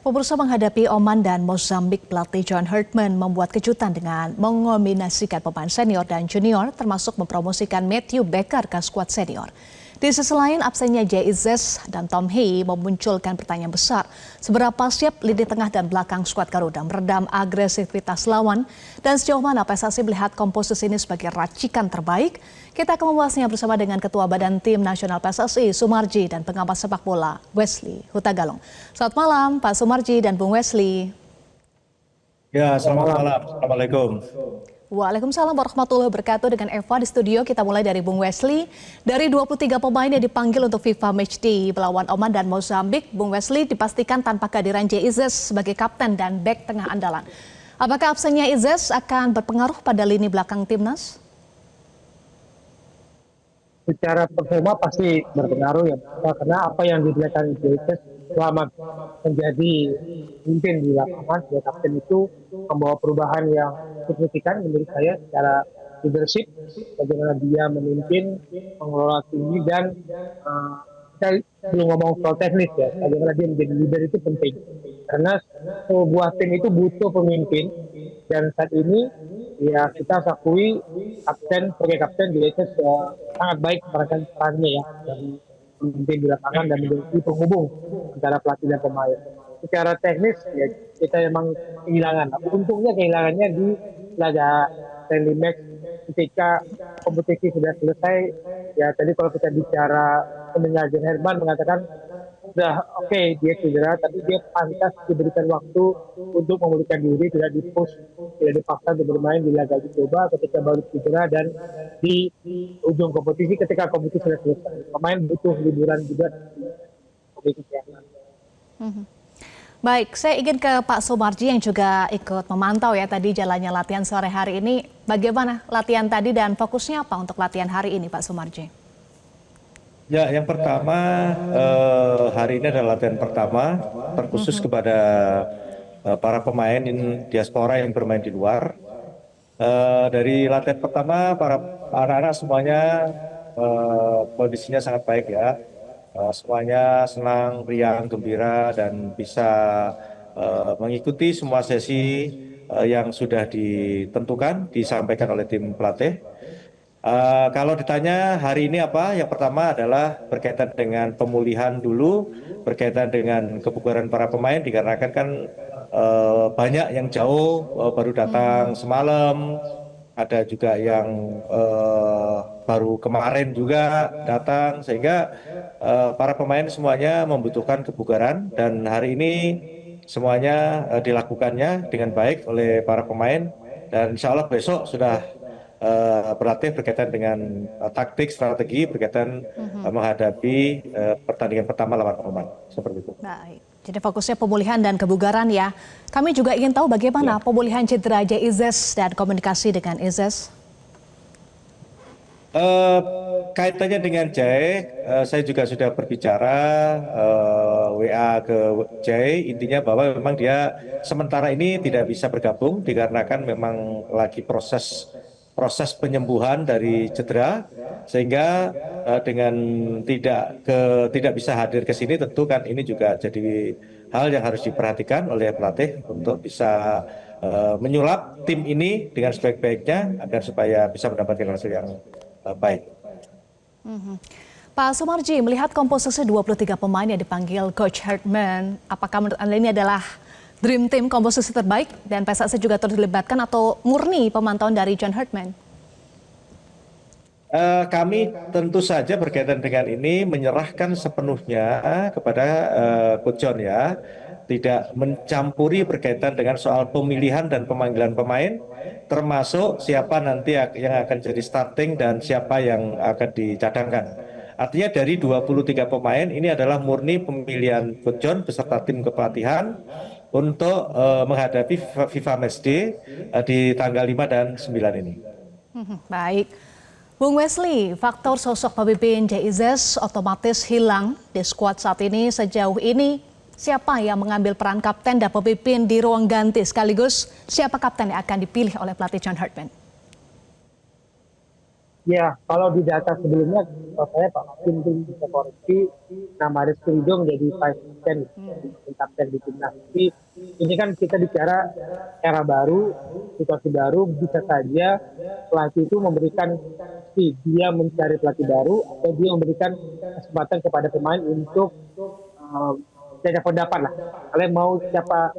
Pemirsa, menghadapi Oman dan Mozambik, pelatih John Herdman membuat kejutan dengan mengombinasikan pemain senior dan junior, termasuk mempromosikan Matthew Baker ke skuad senior. Di sisi lain, absennya Jay Izzes dan Tom Hee memunculkan pertanyaan besar. Seberapa siap lini tengah dan belakang skuad Garuda meredam agresivitas lawan? Dan sejauh mana PSSI melihat komposisi ini sebagai racikan terbaik? Kita akan membahasnya bersama dengan Ketua Badan Tim Nasional PSSI, Sumarji, dan pengamat sepak bola, Wesley Hutagalung. Selamat malam, Pak Sumarji dan Bung Wesley. Ya, selamat malam. Assalamualaikum. Waalaikumsalam warahmatullahi wabarakatuh. Dengan Eva di studio, kita mulai dari Bung Wesley. Dari 23 pemain yang dipanggil untuk FIFA Matchday melawan Oman dan Mozambik, Bung Wesley dipastikan tanpa kehadiran Jay Izzes sebagai kapten dan bek tengah andalan. Apakah absennya Izzes akan berpengaruh pada lini belakang timnas? Secara performa pasti berpengaruh ya, karena apa yang dilihatkan Izzes selama menjadi pemimpin di lapangan sebagai kapten itu membawa perubahan yang signifikan menurut saya secara leadership, bagaimana dia memimpin, mengelola tim ini, dan kita belum ngomong soal teknis ya, bagaimana dia menjadi leader itu penting karena sebuah tim itu butuh pemimpin, dan saat ini ya kita harus akui kapten sebagai kapten dia itu sangat baik merasakan perannya ya dari pemimpin di lapangan dan menjadi penghubung antara pelatih dan pemain. Secara teknis ya kita memang kehilangan. Untungnya kehilangannya di laga friendly match ketika kompetisi sudah selesai. Ya tadi kalau kita bicara mendengar John Herdman mengatakan sudah oke, dia cedera, tapi dia pantas diberikan waktu untuk memulihkan diri, tidak dipush, tidak dipaksa untuk bermain di laga uji coba ketika baru cedera dan di ujung kompetisi ketika kompetisi sudah selesai. Pemain butuh liburan juga. Baik, saya ingin ke Pak Sumarji yang juga ikut memantau ya tadi jalannya latihan sore hari ini. Bagaimana latihan tadi dan fokusnya apa untuk latihan hari ini, Pak Sumarji? Ya, yang pertama hari ini adalah latihan pertama terkhusus kepada para pemain diaspora yang bermain di luar. Dari latihan pertama para anak-anak semuanya kondisinya sangat baik ya. Semuanya senang, riang, gembira, dan bisa mengikuti semua sesi yang sudah ditentukan, disampaikan oleh tim pelatih. Kalau ditanya hari ini apa, yang pertama adalah berkaitan dengan pemulihan dulu, berkaitan dengan kebugaran para pemain, dikarenakan kan banyak yang jauh baru datang semalam, ada juga yang baru kemarin juga datang, sehingga para pemain semuanya membutuhkan kebugaran, dan hari ini semuanya dilakukannya dengan baik oleh para pemain, dan insya Allah besok sudah berlatih berkaitan dengan taktik, strategi berkaitan menghadapi pertandingan pertama lawan Oman, seperti itu. Baik, jadi fokusnya pemulihan dan kebugaran ya. Kami juga ingin tahu bagaimana pemulihan cedera Jay Izzes dan komunikasi dengan Izzes. Kaitannya dengan Jay, saya juga sudah berbicara WA ke Jay, intinya bahwa memang dia sementara ini tidak bisa bergabung dikarenakan memang lagi proses penyembuhan dari cedera, sehingga dengan tidak bisa hadir ke sini, tentu kan ini juga jadi hal yang harus diperhatikan oleh pelatih untuk bisa menyulap tim ini dengan sebaik-baiknya agar supaya bisa mendapatkan hasil yang baik. Pak Sumarji, melihat komposisi 23 pemain yang dipanggil Coach Herdman, apakah menurut Anda ini adalah Dream Team komposisi terbaik dan PSSI juga turut dilibatkan atau murni pemantauan dari John Herdman? Kami tentu saja berkaitan dengan ini menyerahkan sepenuhnya kepada Coach John ya, tidak mencampuri berkaitan dengan soal pemilihan dan pemanggilan pemain, termasuk siapa nanti yang akan jadi starting dan siapa yang akan dicadangkan. Artinya dari 23 pemain ini adalah murni pemilihan Coach John beserta tim kepelatihan untuk menghadapi FIFA Matchday di tanggal 5 dan 9 ini. Baik. Bung Wesley, faktor sosok pemimpin Jay Izzes otomatis hilang di skuad saat ini. Sejauh ini siapa yang mengambil peran kapten dan pemimpin di ruang ganti, sekaligus siapa kapten yang akan dipilih oleh pelatih John Herdman? Ya, kalau di data sebelumnya, kalau saya Pak tim bisa koreksi, nama Rizky Ridho menjadi vice captain, jadi kapten di timnas. Tapi ini kan kita bicara era baru, situasi baru, bisa saja pelatih itu memberikan opsi, dia mencari pelatih baru, atau dia memberikan kesempatan kepada pemain untuk banyak pendapat lah. Kalian mau siapa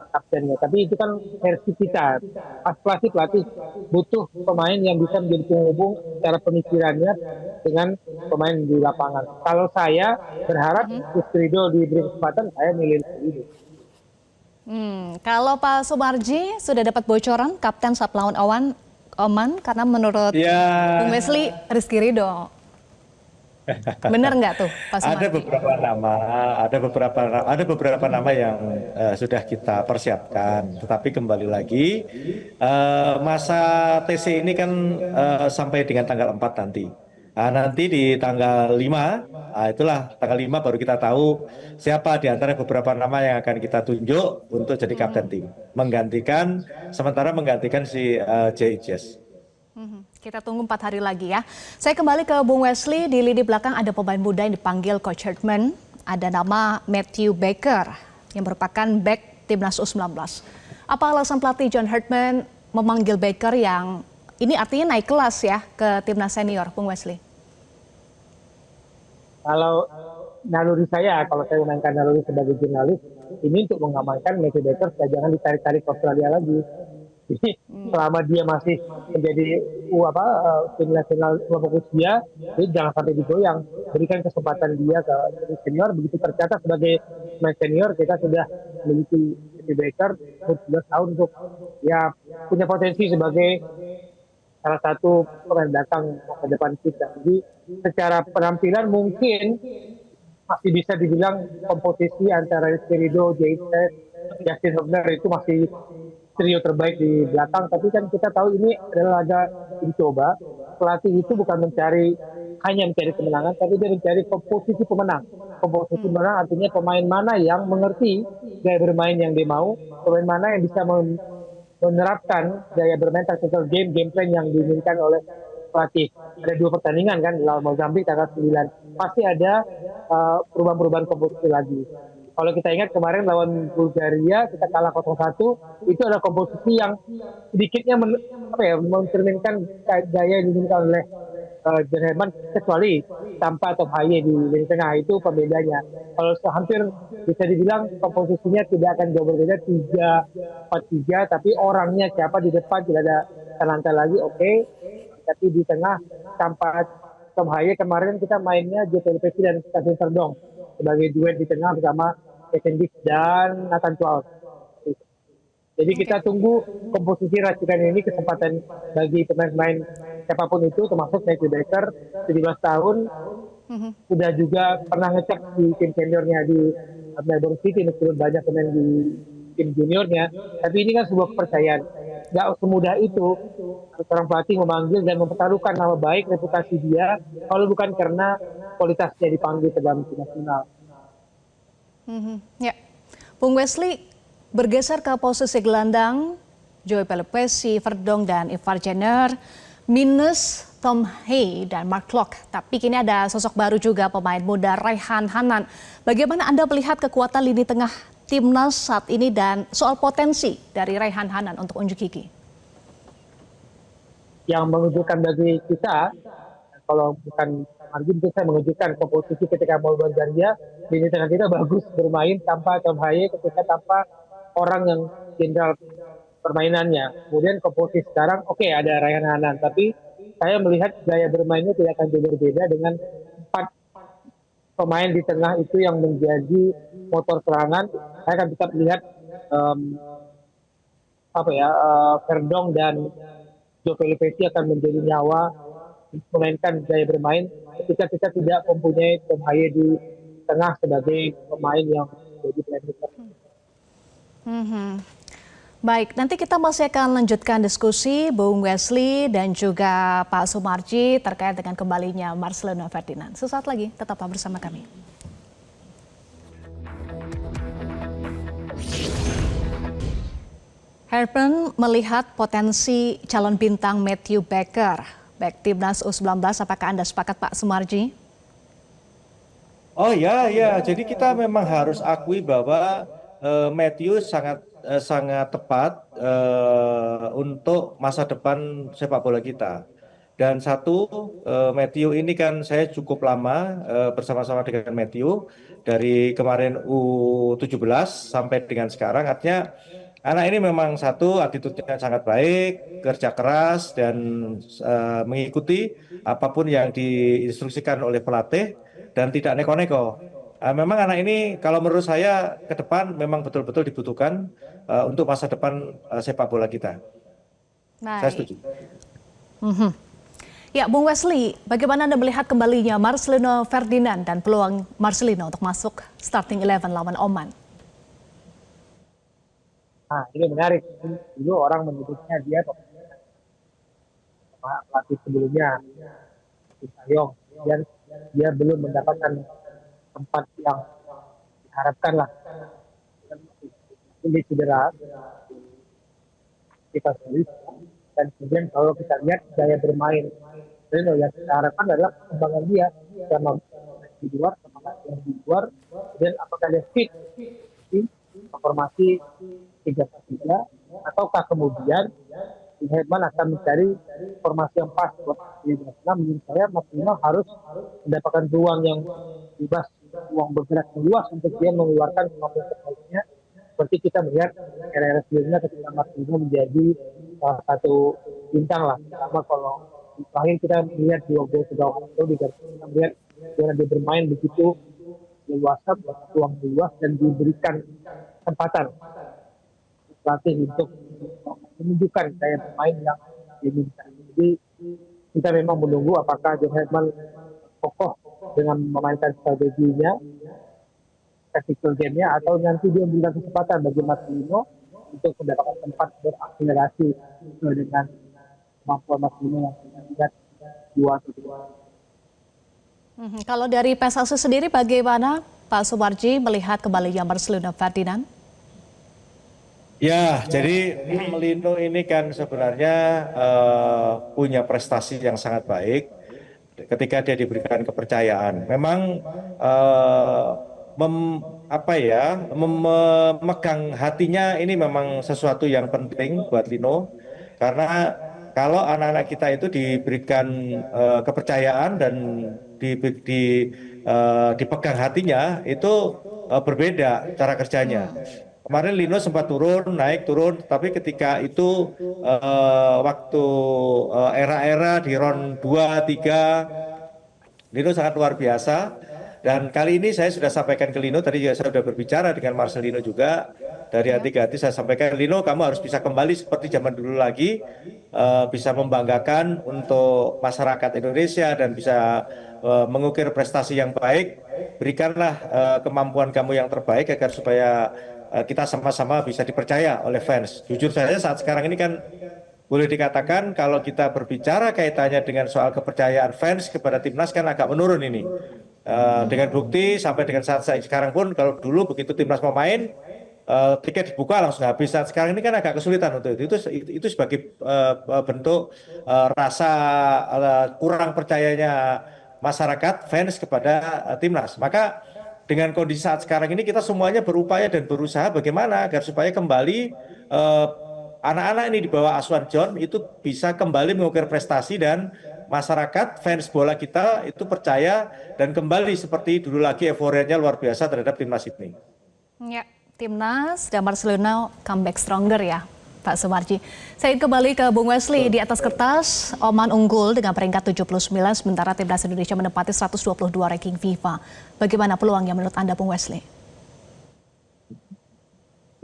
kaptennya? Tapi itu kan versi kita. Pas pelatih butuh pemain yang bisa menjadi penghubung cara pemikirannya dengan pemain di lapangan. Kalau saya berharap Ridho diberi kesempatan, saya milih Ridho. Kalau Pak Sumarji sudah dapat bocoran kapten saat melawan Oman karena menurut Ya, Bung Wesley Rizky Ridho. Benar nggak tuh Pak ada Sumarji? beberapa nama, ada beberapa nama yang sudah kita persiapkan. Tetapi kembali lagi, masa TC ini kan sampai dengan tanggal 4 nanti. Nanti di tanggal 5, itulah tanggal 5 baru kita tahu siapa di antara beberapa nama yang akan kita tunjuk untuk jadi kapten tim. Sementara menggantikan si JIJS. Kita tunggu 4 hari lagi ya. Saya kembali ke Bung Wesley, di lini belakang ada pemain muda yang dipanggil Coach Hartman. Ada nama Matthew Baker yang merupakan back timnas U19. Apa alasan pelatih John Hartman memanggil Baker yang ini artinya naik kelas ya ke timnas senior, Bung Wesley? Kalau naluri saya, kalau saya memainkan naluri sebagai jurnalis, ini untuk mengamankan Matthew Baker, jangan ditarik-tarik ke Australia lagi. Jadi selama dia masih menjadi tim nasional kelompok usia, jadi jangan sampai digoyang. Berikan kesempatan dia ke senior. Begitu tercatat sebagai pemain senior, kita sudah memiliki Matthew Baker 11 tahun untuk ya punya potensi sebagai salah satu pemain belakang ke depan kita. Jadi secara penampilan mungkin masih bisa dibilang komposisi antara Rizky Ridho, JIJS, Justin Hubner itu masih trio terbaik di belakang. Tapi kan kita tahu ini adalah laga dicoba. Pelatih itu bukan hanya mencari kemenangan, tapi dia mencari komposisi pemenang. Komposisi pemenang artinya pemain mana yang mengerti gaya bermain yang dia mau, pemain mana yang bisa menerapkan gaya bermain tactical game plan yang diinginkan oleh pelatih. Ada 2 pertandingan kan, lawan Mozambik tanggal 9. Pasti ada perubahan-perubahan komposisi lagi. Kalau kita ingat kemarin lawan Bulgaria kita kalah 0-1, itu adalah komposisi yang sedikitnya mencerminkan gaya yang diinginkan oleh John Hartman, kecuali tanpa Tom Haye di lini tengah, itu pembedanya. Kalau hampir bisa dibilang komposisinya tidak akan jauh berbeda, 3-4-3, tapi orangnya siapa di depan tidak ada Sananta lagi, oke. Tapi di tengah tanpa Tom Haye, kemarin kita mainnya Joe Pelopesi dan Kevin Serdong sebagai duet di tengah bersama Kesendik dan Nathan Twaul. Jadi kita tunggu komposisi racikan ini, kesempatan bagi pemain-pemain siapapun itu, termasuk Matthew Baker, 17 tahun, sudah juga pernah ngecek di tim seniornya di Melbourne City, meskipun banyak pemain di tim juniornya, tapi ini kan sebuah kepercayaan. Nggak semudah itu seorang pelatih memanggil dan mempertaruhkan nama baik, reputasi dia, kalau bukan karena kualitasnya dipanggil ke dalam tim nasional. Ya, Bung Wesley bergeser ke posisi gelandang, Joe Pelopesi, Verdong dan Ivar Jenner, minus Tom Haye dan Mark Klok. Tapi kini ada sosok baru juga, pemain muda Raihan Hanan. Bagaimana Anda melihat kekuatan lini tengah timnas saat ini dan soal potensi dari Raihan Hanan untuk unjuk gigi? Yang mengejutkan bagi kita, kalau bukan margin, itu saya mengejutkan komposisi ketika mau Bulgaria, lini tengah kita bagus bermain tanpa Tom Haye, ketika tanpa orang yang jenderal permainannya. Kemudian komposisi sekarang, oke, ada Raihan Hanan, tapi saya melihat gaya bermainnya tidak akan jauh berbeda dengan 4 pemain di tengah itu yang menjadi motor serangan. Saya akan tetap lihat Verdong dan Joe Pelopesi akan menjadi nyawa memainkan gaya bermain ketika kita tidak mempunyai Tom Haye di tengah sebagai pemain yang menjadi playmaker. Baik, nanti kita masih akan lanjutkan diskusi Bung Wesley dan juga Pak Sumarji terkait dengan kembalinya Marcelino Ferdinand. Sesaat lagi, tetaplah bersama kami. Hartman melihat potensi calon bintang Matthew Baker Baik, Timnas U19, apakah Anda sepakat Pak Sumarji? Oh ya, ya. Jadi kita memang harus akui bahwa Matthew sangat tepat untuk masa depan sepak bola kita. Dan satu, Matthew ini kan saya cukup lama bersama-sama dengan Matthew dari kemarin U17 sampai dengan sekarang. Artinya anak ini memang satu attitude-nya sangat baik, kerja keras dan mengikuti apapun yang diinstruksikan oleh pelatih dan tidak neko-neko. Memang anak ini kalau menurut saya ke depan memang betul-betul dibutuhkan untuk masa depan sepak bola kita. Saya Baik. setuju. Mhm. Ya, Bung Wesley, bagaimana Anda melihat kembalinya Marcelino Ferdinand dan peluang Marcelino untuk masuk starting 11 lawan Oman? Nah, ini menarik. Dulu orang menyebutnya dia pelatih sebelumnya, Sintayong. Dan dia belum mendapatkan tempat yang diharapkan lah. Ini cedera, kita serius. Dan kemudian kalau kita lihat gaya bermain Reno yang kita harapkan adalah perkembangan dia sama di luar, sama yang di luar, dan apakah dia fit di formasi 3-3 ataukah kemudian Herman akan mencari formasi yang pas buat di Barcelona. Menurut saya Marcelino harus mendapatkan ruang yang bebas, ruang bergerak yang luas untuk dia mengeluarkan kemampuan terbaiknya. Seperti kita melihat era-era sebelumnya ketika Marcelino menjadi salah satu bintang lah. Sama kalau terakhir kita melihat dua gol ke gawang itu di Barcelona, kita melihat dia bermain begitu leluasa, ruang luas dan diberikan kesempatan pelatih untuk menunjukkan daya bermain yang diinginkan. Jadi kita memang menunggu apakah John Herdman kokoh dengan memainkan strateginya, tactical game-nya, atau nanti dia memberikan kesempatan bagi Marcelino untuk mendapatkan tempat berakselerasi dengan kemampuan Marcelino yang kita lihat 2-2. Kalau dari PSSI sendiri bagaimana Pak Sumarji melihat kembalinya Marcelino Ferdinand? Ya, jadi Lino ini kan sebenarnya punya prestasi yang sangat baik ketika dia diberikan kepercayaan. Memang memegang hatinya ini memang sesuatu yang penting buat Lino, karena kalau anak-anak kita itu diberikan kepercayaan dan dipegang hatinya itu berbeda cara kerjanya. Kemarin Lino sempat turun, naik turun, tapi ketika itu waktu era-era di round 2, 3, Lino sangat luar biasa. Dan kali ini saya sudah sampaikan ke Lino, tadi juga saya sudah berbicara dengan Marcelino juga, dari hati ke hati saya sampaikan, Lino kamu harus bisa kembali seperti zaman dulu lagi, bisa membanggakan untuk masyarakat Indonesia dan bisa mengukir prestasi yang baik. Berikanlah kemampuan kamu yang terbaik agar supaya kita sama-sama bisa dipercaya oleh fans. Jujur saja saat sekarang ini kan boleh dikatakan kalau kita berbicara kaitannya dengan soal kepercayaan fans kepada timnas kan agak menurun ini. Dengan bukti sampai dengan saat sekarang pun kalau dulu begitu timnas mau main tiket dibuka langsung habis. Saat sekarang ini kan agak kesulitan untuk itu sebagai bentuk rasa kurang percayanya masyarakat fans kepada timnas. Maka dengan kondisi saat sekarang ini kita semuanya berupaya dan berusaha bagaimana agar supaya kembali anak-anak ini di bawah asuhan John itu bisa kembali mengukir prestasi dan masyarakat fans bola kita itu percaya dan kembali seperti dulu lagi euforianya luar biasa terhadap timnas ini. Ya, timnas dan Marcelino comeback stronger ya, Pak Sumarji. Saya ingin kembali ke Bung Wesley. Di atas kertas, Oman unggul dengan peringkat 79, sementara timnas Indonesia menempati 122 ranking FIFA. Bagaimana peluangnya menurut Anda, Bung Wesley?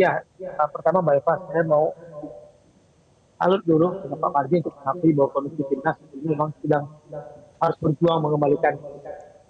Ya, pertama Mbak Eva, saya mau salut dulu dengan Pak Marji untuk mengakui bahwa kondisi timnas ini memang sedang harus berjuang mengembalikan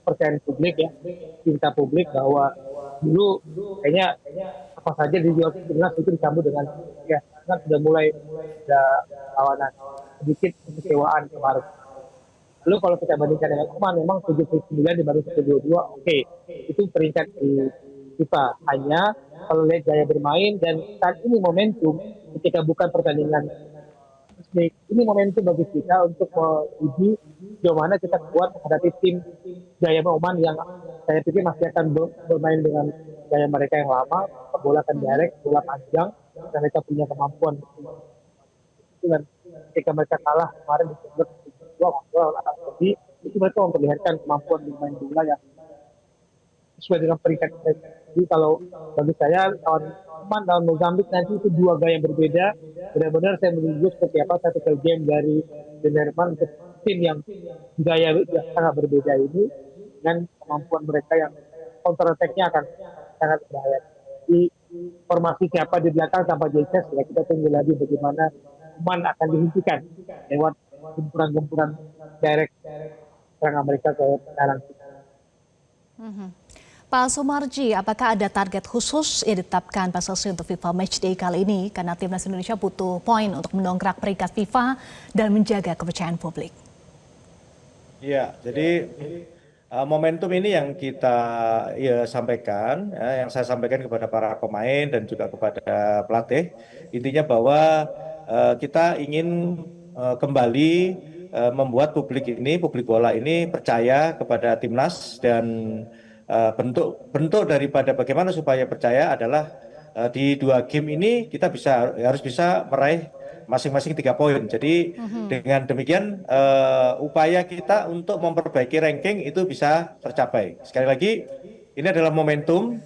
percayaan publik ya, cinta publik bahwa dulu kayaknya apa saja di jual timnas itu disambut dengan ya karena sudah mulai ada lawanan sedikit kekecewaan kemarin. Lalu kalau kita bandingkan dengan Oman memang 79 dibanding 122 oke, itu peringkat di FIFA. Hanya kalau lihat gaya bermain dan saat ini momentum ketika bukan pertandingan matchday. Ini momentum bagi kita untuk menguji sejauh mana kita kuat menghadapi tim gaya Oman yang saya pikir masih akan bermain dengan gaya mereka yang lama, bola akan direct, bola panjang, dan mereka punya kemampuan dan ketika mereka kalah kemarin di Champions League itu mereka memperlihatkan kemampuan bermain bola yang sesuai dengan peringkat mereka. Jadi kalau bagi saya lawan Oman lawan Mozambik nanti itu dua gaya yang berbeda. Benar-benar saya menunggu seperti apa satu game dari Denmark untuk tim yang gaya yang sangat berbeda ini dengan kemampuan mereka yang counter attack-nya akan sangat berbahaya. Di formasi siapa di belakang tanpa Jesus ya kita tunggu lagi bagaimana Oman akan dihentikan lewat gempuran-gempuran direct serangan mereka ke dalam. Pak Sumarji, apakah ada target khusus yang ditetapkan PSSI untuk FIFA Matchday kali ini? Karena timnas Indonesia butuh poin untuk mendongkrak peringkat FIFA dan menjaga kepercayaan publik. Ya, jadi momentum ini yang kita sampaikan, yang saya sampaikan kepada para pemain dan juga kepada pelatih, intinya bahwa kita ingin kembali membuat publik bola ini percaya kepada timnas dan bentuk daripada bagaimana supaya percaya adalah di 2 game ini kita harus bisa meraih masing-masing 3 poin. Jadi dengan demikian upaya kita untuk memperbaiki ranking itu bisa tercapai. Sekali lagi ini adalah momentum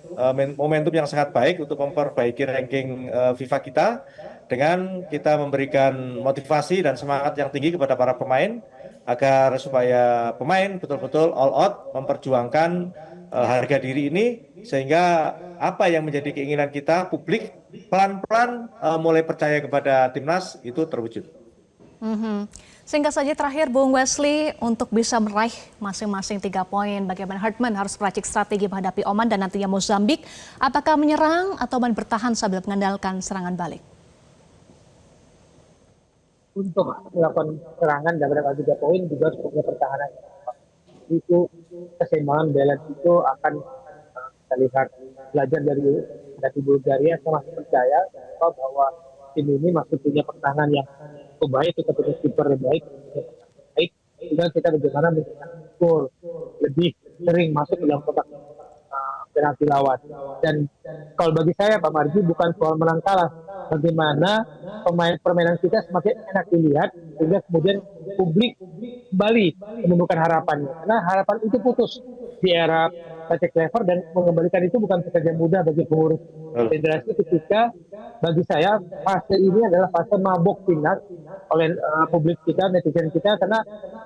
yang sangat baik untuk memperbaiki ranking FIFA kita dengan kita memberikan motivasi dan semangat yang tinggi kepada para pemain agar supaya pemain betul-betul all out memperjuangkan harga diri ini sehingga apa yang menjadi keinginan kita publik pelan-pelan mulai percaya kepada timnas itu terwujud. Sehingga saja terakhir Bung Wesley untuk bisa meraih masing-masing 3 poin bagaimana Hartman harus meracik strategi menghadapi Oman dan nantinya Mozambik, apakah menyerang atau main bertahan sambil mengandalkan serangan balik? Untuk melakukan serangan dan mendapat 3 poin juga harus punya pertahanan. Itu keseimbangan balance itu akan kita lihat belajar dari Bulgaria. Saya masih percaya bahwa tim ini masih punya pertahanan yang cukup baik, kita punya kiper yang baik, tinggal kita bagaimana mencetak gol lebih sering masuk ke dalam kotak penalti lawan. Dan kalau bagi saya Pak Marji bukan soal menang kalah, bagaimana permainan kita semakin enak dilihat sehingga kemudian publik kembali menemukan harapannya. Karena harapan itu putus di era Patrick Kluivert dan mengembalikan itu bukan pekerjaan mudah bagi pengurus federasi ketika bagi saya fase ini adalah fase mabok timnas oleh publik kita, netizen kita, karena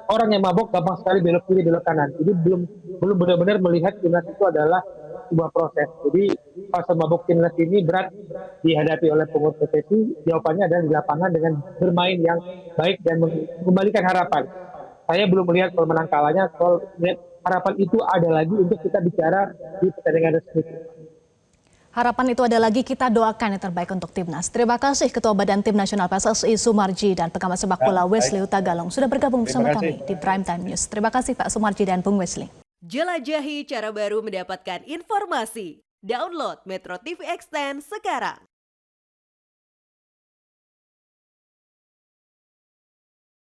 orang yang mabok gampang sekali belok kiri belok kanan. Jadi belum benar-benar melihat timnas itu adalah sebuah proses. Jadi fase mabok timnas ini berat dihadapi oleh pengurus PSSI. Jawabannya adalah di lapangan dengan bermain yang baik dan mengembalikan harapan. Saya belum melihat soal menang kalahnya, soal harapan itu ada lagi untuk kita bicara di pertandingan resmi. Harapan itu ada lagi, kita doakan yang terbaik untuk timnas. Terima kasih Ketua Badan Tim Nasional PSSI Sumarji dan pengamat sepak bola Wesley Hutagalung sudah bergabung bersama kami di Prime Time News. Terima kasih Pak Sumarji dan Bung Wesley. Jelajahi cara baru mendapatkan informasi. Download Metro TV Extend sekarang.